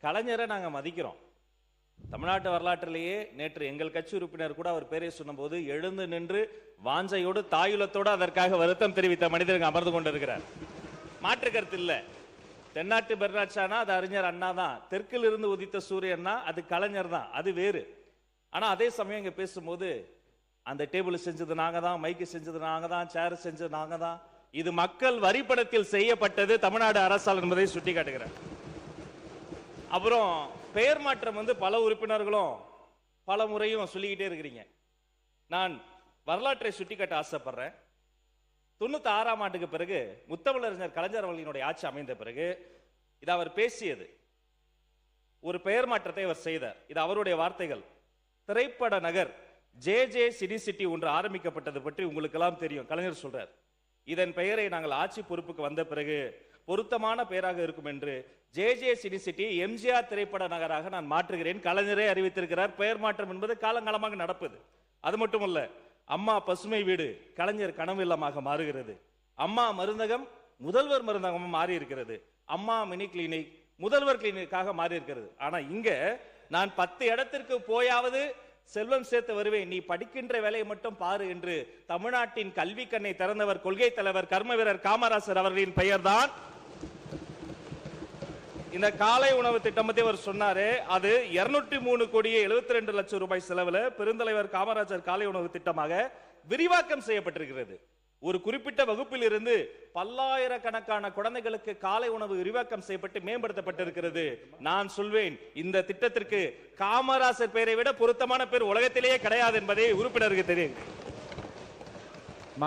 கலைஞரை நாங்க மதிக்கிறோம். தமிழ்நாட்டு வரலாற்றிலேயே நேற்று எங்கள் கட்சி உறுப்பினர் கூட அவர் பேரை சொன்னபோது எழுந்து நின்று வாஞ்சையோடு தாயுலத்தோடு அதற்காக வருத்தம் தெரிவித்த மனிதர்கள் அமர்ந்து கொண்டிருக்கிறார். மாற்று கருத்து இல்ல. தென்னாட்டு பெர்னாட்சானா அது அறிஞர் அண்ணா தான், தெற்கில் இருந்து உதித்த சூரியன்னா அது கலைஞர் தான், அது வேறு. ஆனா அதே சமயம் இங்க பேசும்போது அந்த டேபிள் செஞ்சது நாங்க தான், மைக்கு செஞ்சது நாங்க தான், சேர் செஞ்சது நாங்க தான், இது மக்கள் வரிப்படத்தில் செய்யப்பட்டது தமிழ்நாடு அரசால் என்பதை சுட்டி காட்டுகிறார். அப்புறம் பெயர் மாற்றம் பல உறுப்பினர்களும் பல முறையும் சொல்லிக்கிட்டே இருக்கிறீங்க. நான் வரலாற்றை சுட்டிக்காட்ட ஆசைப்படுறேன். 96ஆம் ஆண்டுக்கு பிறகு முத்தமிழறிஞர் கலைஞர் அவர்களினுடைய ஆட்சி அமைந்த பிறகு இது அவர் பேசியது. ஒரு பெயர் மாற்றத்தை அவர் செய்தார். இது அவருடைய வார்த்தைகள். திரைப்பட நகர் ஜே சிடி சிட்டி ஒன்று ஆரம்பிக்கப்பட்டது பற்றி உங்களுக்கு எல்லாம் தெரியும். கலைஞர் சொல்றார், இதன் பெயரை நாங்கள் ஆட்சி பொறுப்புக்கு வந்த பிறகு பொருத்தமான பெயராக இருக்கும் என்று ஜே சிடி சிட்டி எம்ஜிஆர் திரைப்பட நகராக நான் மாற்றுகிறேன் கலைஞரே அறிவித்திருக்கிறார். பெயர் மாற்றம் என்பது காலங்காலமாக நடப்பது. அது மட்டுமல்ல, அம்மா பசுமை வீடு கலைஞர் கனவு இல்லமாக மாறுகிறது. அம்மா மருந்தகம் முதல்வர் மருந்தகம் மாறி இருக்கிறது. அம்மா மினி கிளினிக் முதல்வர் கிளினிக்காக மாறி இருக்கிறது. ஆனா இங்க நான் 10 இடத்திற்கு போயாவது செல்வம் சேர்த்து வருவேன், நீ படிக்கின்ற வேலையை மட்டும் பாரு என்று தமிழ்நாட்டின் கல்வி கண்ணை திறந்தவர் கொள்கை தலைவர் கர்ம வீரர் காமராசர் அவர்களின் பெயர் தான். இந்த காலை உணவு திட்டம் பத்தி அவர் சொன்னாரு. அது 203 கோடியே 72 லட்சம் ரூபாய் செலவுல பெருந்தலைவர் காமராஜர் காலை உணவு திட்டமாக விரிவாக்கம் செய்யப்பட்டிருக்கிறது. ஒரு குறிப்பிட்ட வகுப்பில் இருந்து பல்லாயிரக்கணக்கான குழந்தைகளுக்கு காலை உணவு விரிவாக்கம் செய்யப்பட்டு மேம்படுத்தப்பட்டிருக்கிறது. நான் சொல்வேன், இந்த திட்டத்திற்கு காமராசர் பெயரை விட பொருத்தமான பேர் உலகத்திலேயே கிடையாது என்பதை உறுப்பினருக்கு தெரியும்.